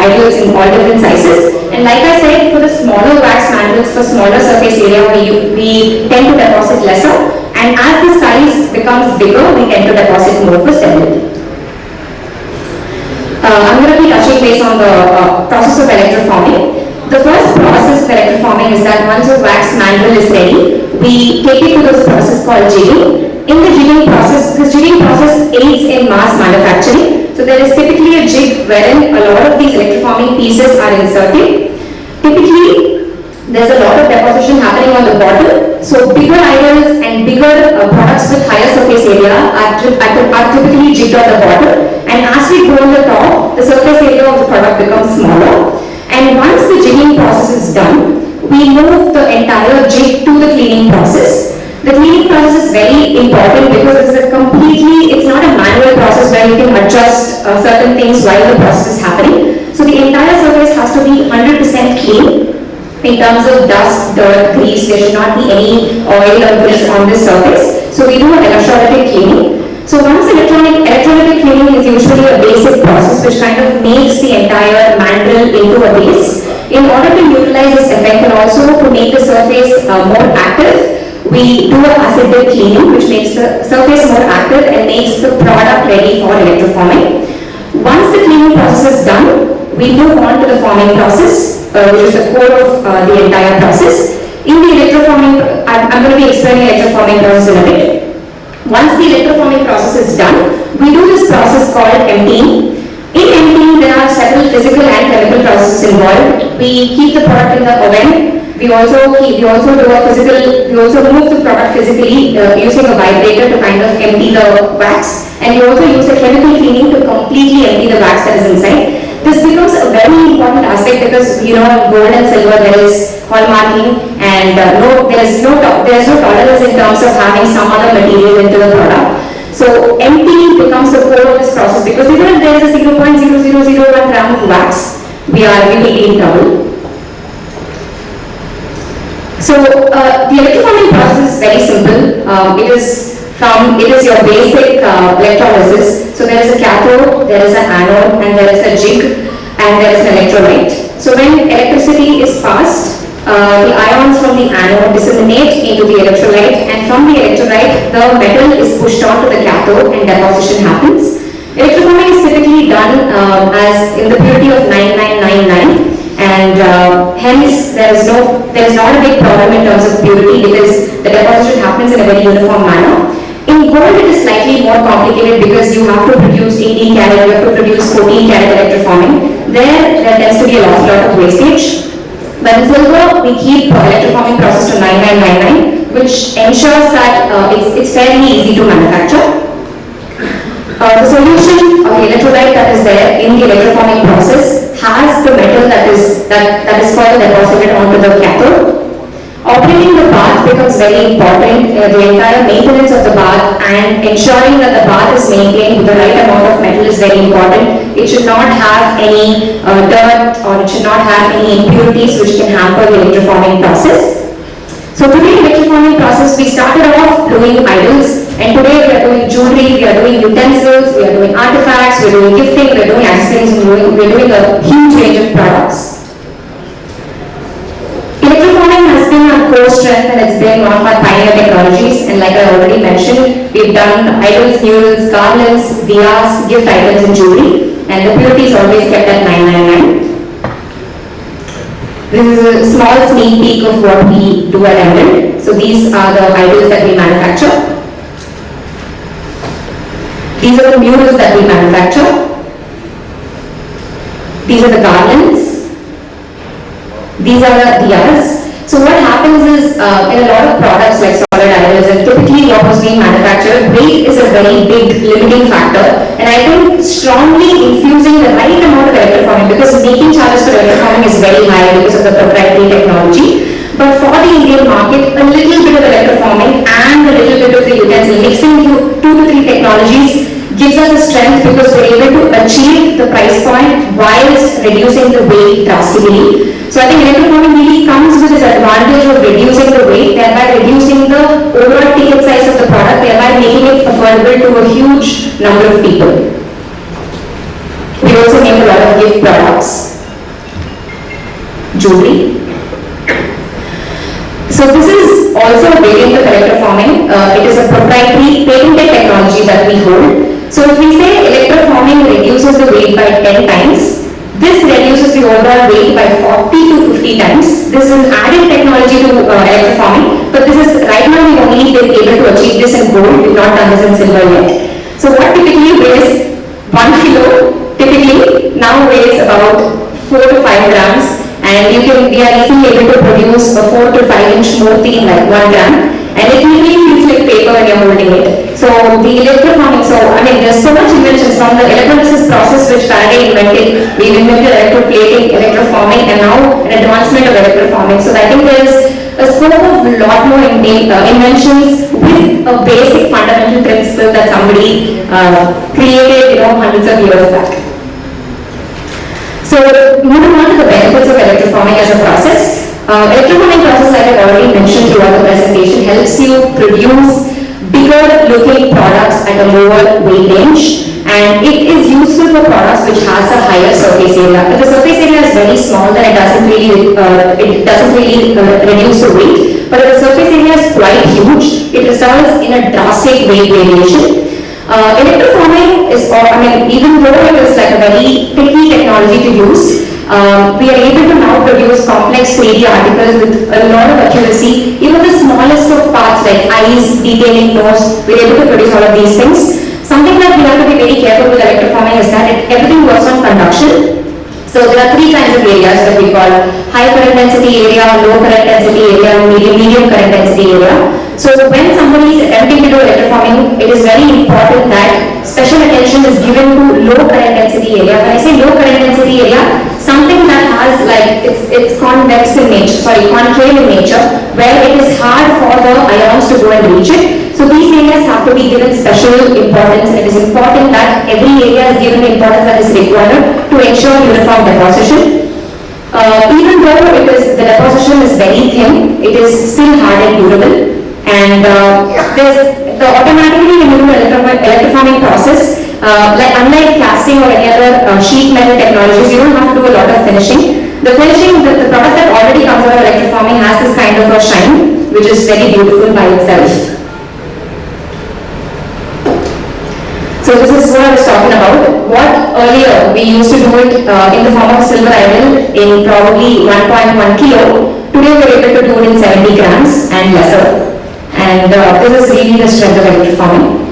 ideals in all different sizes. And like I said, for the smaller wax mandrels, for smaller surface area, we tend to deposit lesser. And as the size becomes bigger, we tend to deposit more for stability. I'm going to be touching base on the process of electroforming. The first process of electroforming is that once a wax mandrel is ready, we take it to this process called jigging. In the jigging process, this jigging process aids in mass manufacturing. So there is typically a jig wherein a lot of these electroforming pieces are inserted. Typically, there's a lot of deposition happening on the bottom. So bigger items and bigger products with higher surface area are typically jigged on the bottom. And as we go on the top, the surface area of the product becomes smaller. And once the jigging process is done, we move the entire jig to the cleaning process. The cleaning process is very important because it's not a manual process where you can adjust certain things while the process is happening. So the entire surface has to be 100% clean in terms of dust, dirt, grease. There should not be any oil or grease on this surface. So we do an electrolytic cleaning. So once electrolytic cleaning is usually a basic process which kind of makes the entire mandrel into a base. In order to utilize this effect and also to make the surface more active, we do an acid dip cleaning which makes the surface more active and makes the product ready for electroforming. Once the cleaning process is done, we move on to the forming process, which is the core of the entire process. In the electroforming, I'm going to be explaining the electroforming process in a bit. Once the electroforming process is done, we do this process called emptying. In emptying, there are several physical and chemical processes involved. We keep the product in the oven. We also move the product physically using a vibrator to kind of empty the wax, and we also use a chemical cleaning to completely empty the wax that is inside. This becomes a very important aspect because in gold and silver there is hallmarking and there is no tolerance in terms of having some other material into the product. So emptying becomes the core of this process because even if there is a 0.0001 gram of wax, we will be in trouble. So the electroforming process is very simple. It is your basic electrolysis. So there is a cathode, there is an anode, and there is a jig, and there is an electrolyte. So when electricity is passed, the ions from the anode disseminate into the electrolyte, and from the electrolyte, the metal is pushed onto the cathode and deposition happens. Electroforming is typically done as in the purity of 9999. And hence there is not a big problem in terms of purity because the deposition happens in a very uniform manner. In gold, it is slightly more complicated because you have to produce 18 karat, you have to produce 14 karat electroforming. There tends to be a lot of wastage. But in silver, we keep electroforming process to 9999, which ensures that it's fairly easy to manufacture. The solution of the electrolyte that is there in the electroforming process has the metal that is further deposited onto the cathode. Operating the bath becomes very important. The entire maintenance of the bath and ensuring that the bath is maintained with the right amount of metal is very important. It should not have any dirt, or it should not have any impurities which can hamper the electroforming process. So today, electroforming process, we started off doing idols, and today we are doing jewelry, we are doing utensils, we are doing artifacts, we are doing gifting, we are doing accessories, and we are doing a huge range of products. Electroforming has been our core strength, and it's been one of our pioneer technologies, and like I already mentioned, we've done idols, murals, garlands, diyas, gift items and jewelry, and the purity is always kept at 999. This is a small sneak peek of what we do at Emerald. So these are the idols that we manufacture. These are the murals that we manufacture. These are the garlands. These are the diyas. So what happens is, in a lot of products like solid idols, and typically what was being manufactured, weight is a very big limiting factor. And I think strongly infusing the right amount of electroforming, because making charges for electroforming is very high because of the proprietary technology. But for the Indian market, a little bit of electroforming and a little bit of the utensil, mixing 2 to 3 technologies gives us a strength, because we're able to achieve the price point whilst reducing the weight drastically. So I think electroforming really comes with this advantage of reducing the weight, thereby reducing the overall ticket size of the product, thereby making it affordable to a huge number of people. We also make a lot of gift products, jewelry. So this is also a variant of electroforming. It is a proprietary patented technology that we hold. So if we say electroforming reduces the weight by 10 times, this reduces the overall weight by 40 to 50 times. This is an added technology to electroforming, but this is right now we've only been able to achieve this in gold. We've not done this in silver yet. So what typically weighs 1 kilo, typically now weighs about 4 to 5 grams, and we are easily able to produce a 4 to 5 inch murti in like 1 gram, and it really feels like paper when you're holding it. So the electroforming, there's so much inventions from the electrolysis process which Faraday invented. We've invented electroplating, electroforming, and now an advancement of electroforming. So I think there's a scope of a lot more inventions with a basic fundamental principle that somebody created, hundreds of years back. So moving on to the benefits of electroforming as a process. Electroforming process, like I've already mentioned throughout the presentation, helps you produce bigger looking products at a lower weight range, and it is useful for products which has a higher surface area. If the surface area is very small, then it doesn't really reduce the weight. But if the surface area is quite huge, it results in a drastic weight variation. Electroforming is, even though it is like a very tricky technology to use, we are able to now produce complex 3D articles with a lot of accuracy. Even the smallest of parts like eyes, detailing nose, we are able to produce all of these things. Something that we have to be very careful with electroforming is that everything works on conduction. So there are 3 kinds of areas that we call high current density area, low current density area, and medium current density area. So when somebody is attempting to do electroforming, it is very important that special attention is given to low current density area. When I say low current density area, something that has it's convex in nature, concave in nature, where it is hard for the ions to go and reach it. So these areas have to be given special importance, and it is important that every area is given the importance that is required to ensure uniform deposition. Even though the deposition is very thin, it is still hard and durable. And automatically when you do electroforming process, unlike casting or any other sheet metal technologies, you don't have to do a lot of finishing. The finishing, the product that already comes out of electroforming has this kind of a shine, which is very beautiful by itself. So this is what I was talking about. What earlier we used to do it in the form of silver idol in probably 1.1 kilo. Today we are able to do it in 70 grams and lesser. And this is really the strength of electroforming.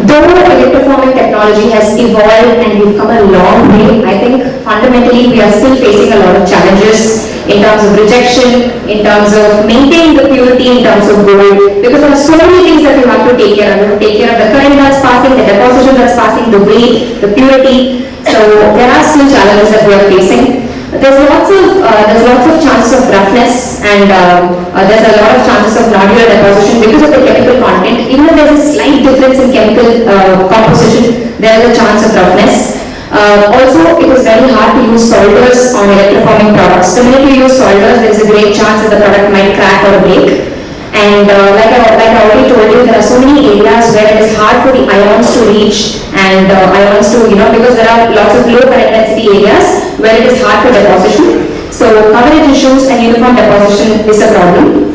Though electroforming technology has evolved and we've come a long way, I think fundamentally we are still facing a lot of challenges in terms of rejection, in terms of maintaining the purity, in terms of gold, because there are so many things that you have to take care of. You have to take care of the current that's passing, the deposition that's passing, the weight, the purity. So there are still challenges that we are facing. There's lots of chances of roughness, and there's a lot of chances of nodular deposition because of the chemical content. Even if there's a slight difference in chemical composition, there is a chance of roughness. Also, it is very hard to use solvers on electroforming products. The minute you use solvers, there is a great chance that the product might crack or break. And like I already told you, there are so many areas where it is hard for the ions to reach and ions to, because there are lots of low current density areas where it is hard for deposition. So coverage issues and uniform deposition is a problem.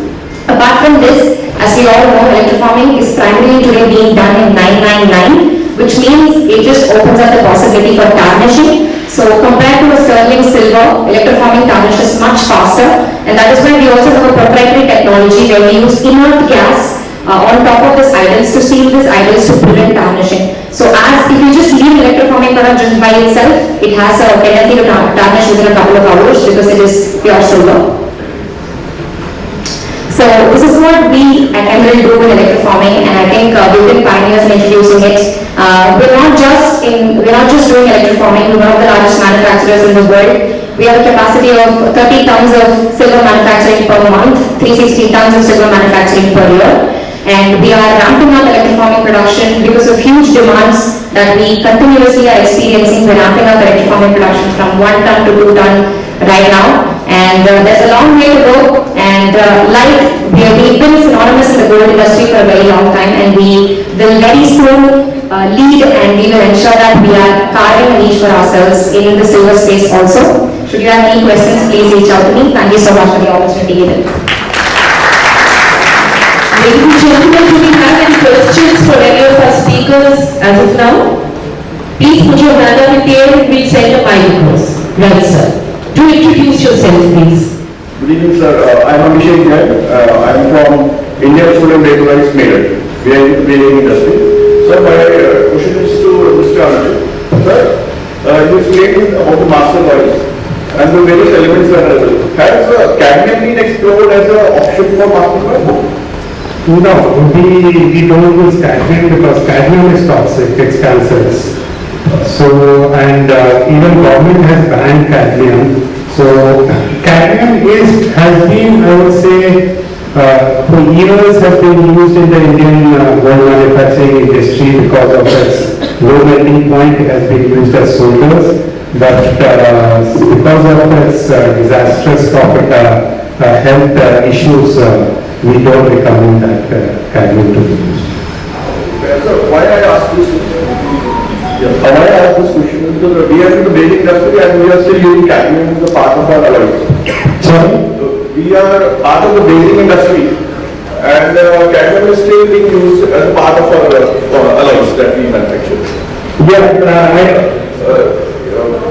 Apart from this, as we all know, electroforming is primarily today being done in 999, which means it just opens up the possibility for tarnishing. So compared to a sterling silver, electroforming tarnishes much faster, and that is why we also have a proprietary technology where we use inert gas on top of this idols to seal these idols to prevent tarnishing. So as if you just leave electroforming product just by itself, it has a tendency to tarnish within a couple of hours because it is pure silver. So this is what we at Emerald do in electroforming, and I think we've been pioneers in introducing it. We're not just doing electroforming. We're one of the largest manufacturers in the world. We have a capacity of 30 tons of silver manufacturing per month, 360 tons of silver manufacturing per year, and we are ramping up electroforming production because of huge demands that we continuously are experiencing. We're ramping up electroforming production from 1 ton to 2 ton right now, and there's a long way to go, and we've been synonymous in the gold industry for a very long time, and we will very soon lead, and we will ensure that we are carving a niche for ourselves in the silver space also. Should you have any questions, please reach out to me. Thank you so much for the opportunity given. Ladies and gentlemen, do we have any questions for any of our speakers as of now? Please put your hand up in the air and we'll send a mic across. Right, sir. Do introduce yourself, please. Good evening, sir. I'm Abhishek here. I'm from India Student Electrolytes Meridien. We are in the baking industry. So my question is to Mr. Ankur. Sir, you explained about the master oils and the various elements that are available. Has cadmium been explored as an option for master oil? No, we don't use cadmium because cadmium is toxic, it's cancerous. So, and even government has banned cadmium. So, cadmium has been, I would say, for years has been used in the Indian gold manufacturing industry because of its low melting point. It has been used as solvers, but because of its disastrous health issues, we don't recommend that cadmium to be used. So why I ask this? Why I ask this question is because we are in the baking industry and we are still using cadmium as a part of our alloys. Sorry? We are part of the baking industry and cadmium is still being used as a part of our alloys that we manufacture. Yeah,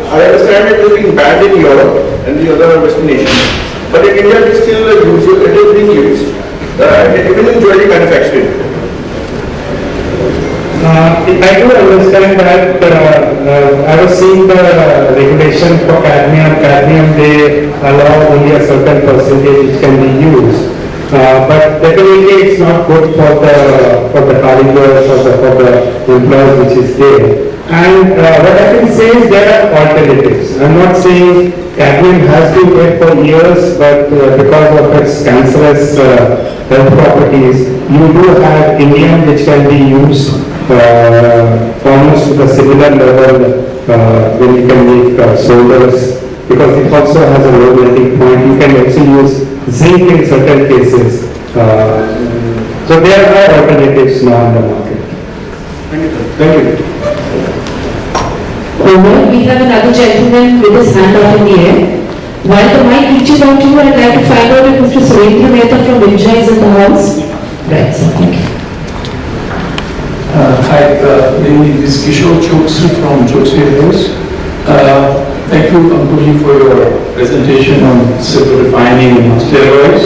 I understand it is being banned in Europe and the other Western nations, but in India it is still used, it is being used, even in jewelry manufacturing. I do understand that. I was seeing the regulation for cadmium, they allow only a certain percentage which can be used. But definitely it's not good for the carriers or for the employees which is there. And what I can say is there are alternatives. I'm not saying cadmium has been there for years, but because of its cancerous health properties, you do have indium which can be used almost to the similar level when you can make solvers, because it also has a low melting point. You can also use zinc in certain cases. So there are alternatives now in the market. Thank you, sir. Thank you. Over, we have another gentleman with his hand up in the air. While the mic reaches out to you, I'd like to find out if Mr. Surendra Mehta from Vinja is in the house. Right, sir. Thank you. Hi, this is Kishore Choksri from Choksri House. Thank you, Ankur, for your presentation on silver refining and steroids.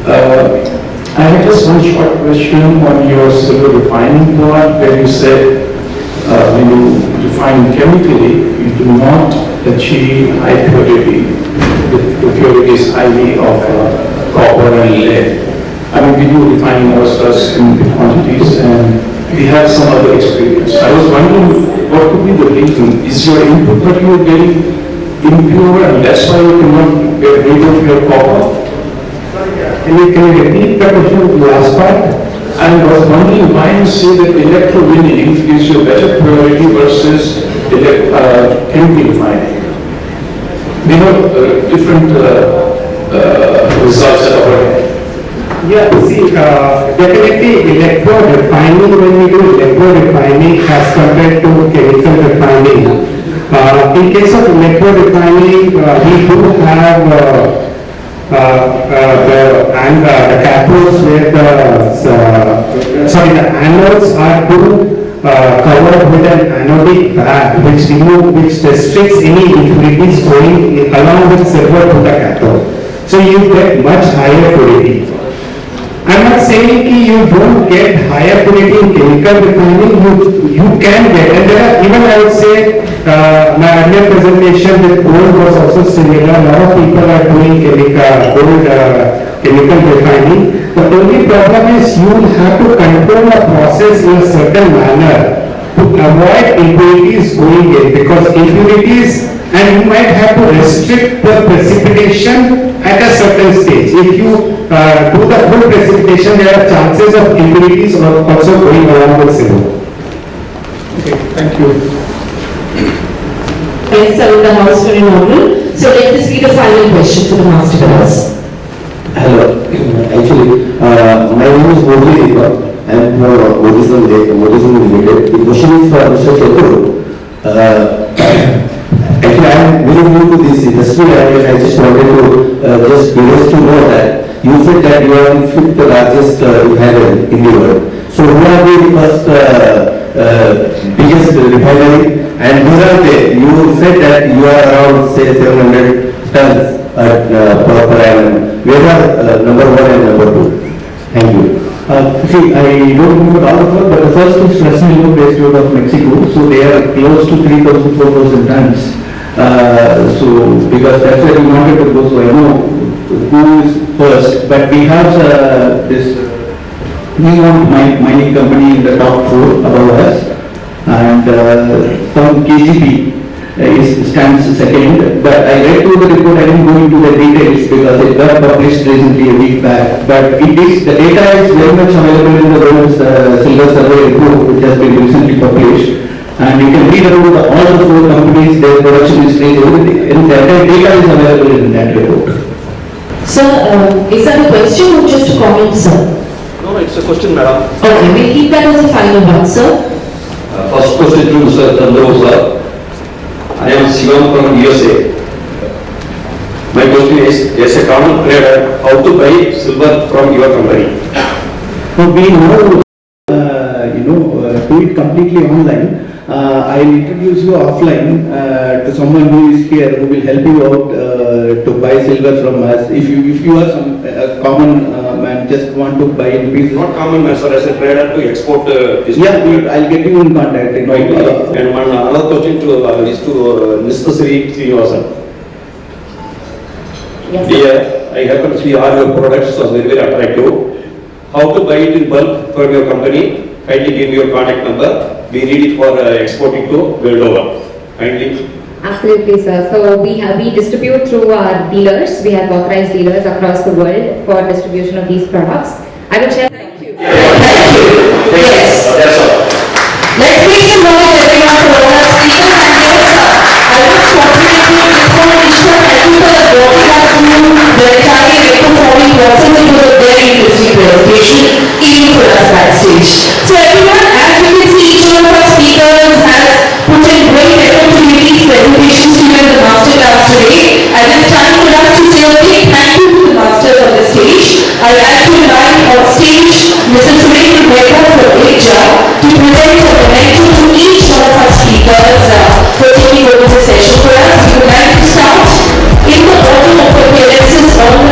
I have just one short question on your silver refining part, where you said when you refine chemically, you do not achieve high purity. The purity is highly of copper and lead. I mean, we do refining ourselves in big quantities, and we have some other experience. I was wondering what could be the reason? Is your input that you are getting impure, and that's why you cannot get rid of your copper? Can you repeat the question, the last part? I was wondering why you say that electrowinning gives you better purity versus chemical refining. We have different results at our end. Yeah, see, definitely electro refining, when we do electro refining as compared to chemical refining. In case of electro refining, we do have the cathodes where the anodes are covered with an anodic bag which restricts any impurities going along with silver to the cathode. So you get much higher purity. I'm not saying that you don't get higher purity in chemical refining, you can get, and there are, even I would say, my earlier presentation with gold was also similar. A lot of people are doing chemical refining. The only problem is you have to control the process in a certain manner to avoid impurities going in, because impurities, and you might have to restrict the precipitation at a certain stage. If you do the full precipitation, there are chances of impurities also going along with silver. Okay, thank you. Yes, sir, in the house very normal. So let this be the final question for the master class. Hello. Actually, my name is Goyal. I am from Buddhism related. The question is for Mr. Chandru. Actually, I am very new to this industry, and I just wanted to just curious to know that you said that you are the fifth largest refinery in the world. So who are the first biggest refinery, and where are they? You said that you are around say 700 tons per annum. Where are number one and number two? Thank you. See, I don't remember all of them, but the first is Fresnillo based out of Mexico, so they are close to 3,000, 4,000 tons. So, because that's where we wanted to go, so I know who is first, but we have this neon mining company in the top 4 above us, and some KGP stands second, but I read through the report, I didn't go into the details because it got published recently a week back, but it is, the data is very much available in the world's silver survey report, which has been recently published, and you can read about all the 4 companies, their production history, everything, and the entire data is available in that report. Sir, is that a question or just a comment, sir? No, it's a question, madam. Okay, we'll keep that as a final one, sir. First question to Mr. Chandru, sir. I am Sivam from USA. My question is, as a common trader, how to buy silver from your company? So we now, do it completely online. I'll introduce you offline to someone who is here who will help you out to buy silver from us. If you are some common man, just want to buy in pieces. Not common man, sir, as a trader to export this. Yeah, I'll get you in contact. And one another question is to Nishtashri Srinivasan. Yes, Dear, I happen to see all your products was very, very attractive. How to buy it in bulk from your company? Kindly give me your contact number. We need it for exporting to world over. Kindly. Absolutely, sir. So we distribute through our dealers. We have authorized dealers across the world for distribution of these products. I will share. Thank you. Yes. That's all. Let's make some noise everyone for all our speakers, and yes, I would compliment you before Nisha, thank you for walking us through the entire electroforming process. It was a very interesting presentation, even for us backstage. So everyone, as you can see, each one of our speakers has put in great effort to make these presentations to you in the master class today. And it's time for us to say a big thank you to the masters on the stage. I'd like to invite on stage Mr. Srinivasan for HR to present a memento to each one of our speakers for taking over the session for us. We would like to start in the order of appearances on the